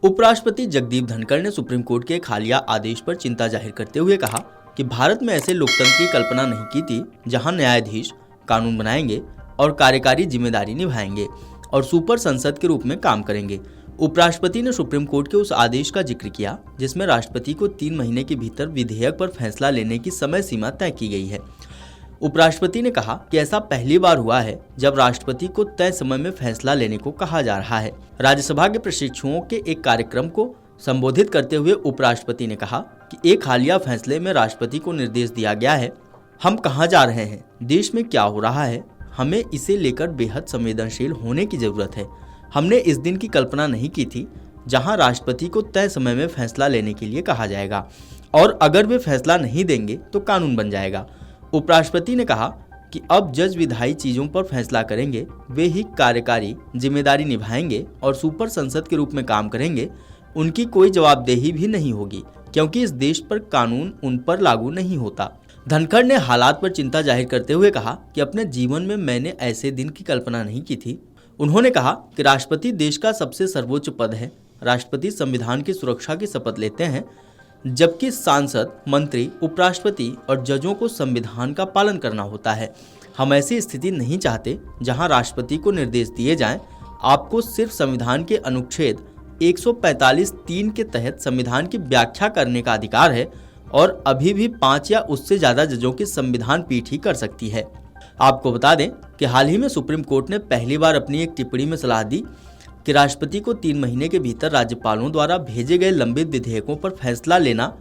उपराष्ट्रपति जगदीप धनखड़ ने supreme court के एक हालिया आदेश पर चिंता जाहिर करते हुए कहा कि भारत में ऐसे लोकतंत्र की कल्पना नहीं की थी जहां न्यायाधीश कानून बनाएंगे और कार्यकारी जिम्मेदारी निभाएंगे और सुपर संसद के रूप में काम करेंगे। उपराष्ट्रपति ने सुप्रीम कोर्ट के उस आदेश का जिक्र किया जिसमें राष्ट्रपति को 3 महीने के भीतर विधेयक पर फैसला लेने की समय सीमा तय की गई है। उपराष्ट्रपति ने कहा कि ऐसा पहली बार हुआ है जब राष्ट्रपति को तय समय में फैसला लेने को कहा जा रहा है। राज्यसभा के प्रशिक्षुओं के एक कार्यक्रम को संबोधित करते हुए उपराष्ट्रपति ने कहा कि एक हालिया फैसले में राष्ट्रपति को निर्देश दिया गया है, हम कहाँ जा रहे हैं, देश में क्या हो रहा है, हमें इसे लेकर बेहद संवेदनशील होने की जरूरत है। हमने इस दिन की कल्पना नहीं की थी जहां राष्ट्रपति को तय समय में फैसला लेने के लिए कहा जाएगा और अगर वे फैसला नहीं देंगे तो कानून बन जाएगा। उपराष्ट्रपति ने कहा कि अब जज विधायी चीजों पर फैसला करेंगे, वे ही कार्यकारी जिम्मेदारी निभाएंगे और सुपर संसद के रूप में काम करेंगे। उनकी कोई जवाबदेही भी नहीं होगी क्योंकि इस देश पर कानून उन पर लागू नहीं होता। धनखड़ ने हालात पर चिंता जाहिर करते हुए कहा कि अपने जीवन में मैंने ऐसे दिन की कल्पना नहीं की थी। उन्होंने कहा कि राष्ट्रपति देश का सबसे सर्वोच्च पद है। राष्ट्रपति संविधान की सुरक्षा की शपथ लेते हैं जबकि सांसद, मंत्री, उपराष्ट्रपति और जजों को संविधान का पालन करना होता है। हम ऐसी स्थिति नहीं चाहते जहां राष्ट्रपति को निर्देश दिए जाएं, आपको सिर्फ संविधान के अनुच्छेद 145(3) के तहत संविधान की व्याख्या करने का अधिकार है और अभी भी 5 या उससे ज्यादा जजों की संविधान पीठ ही कर सकती है। आपको बता दें कि हाल ही में सुप्रीम कोर्ट ने पहली बार अपनी एक टिप्पणी में सलाह दी कि राष्ट्रपति को 3 महीने के भीतर राज्यपालों द्वारा भेजे गए लंबित विधेयकों पर फैसला लेना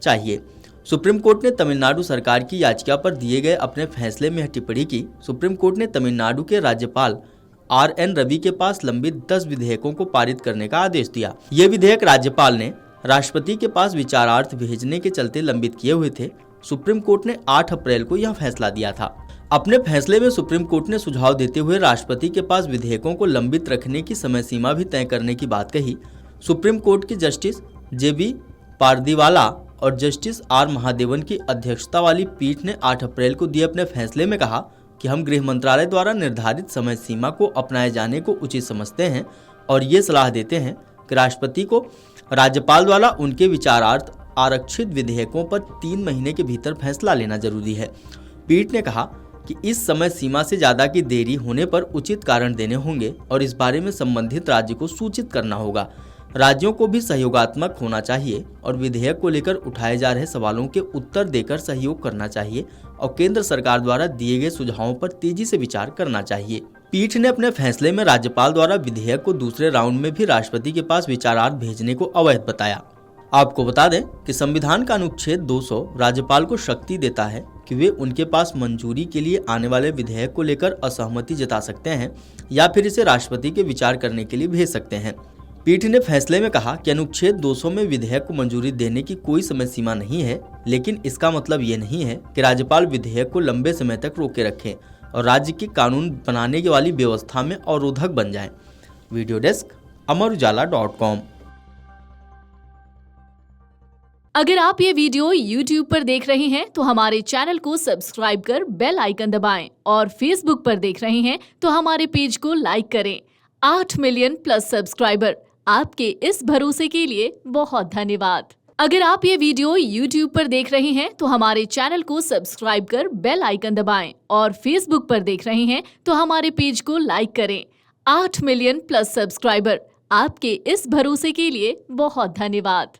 चाहिए। सुप्रीम कोर्ट ने तमिलनाडु सरकार की याचिका पर दिए गए अपने फैसले में यह टिप्पणी की। सुप्रीम कोर्ट ने तमिलनाडु के राज्यपाल RN रवि के पास लंबित 10 विधेयकों को पारित करने का आदेश दिया। ये विधेयक राज्यपाल ने राष्ट्रपति के पास विचारार्थ भेजने के चलते लंबित किए हुए थे। सुप्रीम कोर्ट ने 8 अप्रैल को यह फैसला दिया था। अपने फैसले में सुप्रीम कोर्ट ने सुझाव देते हुए राष्ट्रपति के पास विधेयकों को लंबित रखने की समय सीमा भी तय करने की बात कही। सुप्रीम कोर्ट की जस्टिस JB पारदीवाला और जस्टिस R महादेवन की अध्यक्षता वाली पीठ ने 8 अप्रैल को दिए अपने फैसले में कहा कि हम गृह मंत्रालय द्वारा निर्धारित समय सीमा को अपनाए जाने को उचित समझते हैं और ये सलाह देते हैं कि राष्ट्रपति को राज्यपाल द्वारा उनके विचारार्थ आरक्षित विधेयकों पर 3 महीने के भीतर फैसला लेना जरूरी है। पीठ ने कहा कि इस समय सीमा से ज्यादा की देरी होने पर उचित कारण देने होंगे और इस बारे में संबंधित राज्य को सूचित करना होगा। राज्यों को भी सहयोगात्मक होना चाहिए और विधेयक को लेकर उठाए जा रहे सवालों के उत्तर देकर सहयोग करना चाहिए और केंद्र सरकार द्वारा दिए गए सुझावों पर तेजी से विचार करना चाहिए। पीठ ने अपने फैसले में राज्यपाल द्वारा विधेयक को दूसरे राउंड में भी राष्ट्रपति के पास विचारार्थ भेजने को अवैध बताया। आपको बता दें कि संविधान का अनुच्छेद 200 राज्यपाल को शक्ति देता है कि वे उनके पास मंजूरी के लिए आने वाले विधेयक को लेकर असहमति जता सकते हैं या फिर इसे राष्ट्रपति के विचार करने के लिए भेज सकते हैं। पीठ ने फैसले में कहा कि अनुच्छेद 200 में विधेयक को मंजूरी देने की कोई समय सीमा नहीं है, लेकिन इसका मतलब ये नहीं है कि राज्यपाल विधेयक को लंबे समय तक रोके रखें और राज्य की कानून बनाने वाली व्यवस्था में अवरोधक बन जाएं। Video desk amarujala.com। अगर आप ये वीडियो YouTube पर देख रहे हैं तो हमारे चैनल को सब्सक्राइब कर बेल आइकन दबाएं और Facebook पर देख रहे हैं तो हमारे पेज को लाइक करें। 8 मिलियन प्लस सब्सक्राइबर, आपके इस भरोसे के लिए बहुत धन्यवाद। अगर आप ये वीडियो YouTube पर देख रहे हैं तो हमारे चैनल को सब्सक्राइब कर बेल आइकन दबाएं और Facebook पर देख रहे हैं तो हमारे पेज को लाइक करें। 8 मिलियन प्लस सब्सक्राइबर, आपके इस भरोसे के लिए बहुत धन्यवाद।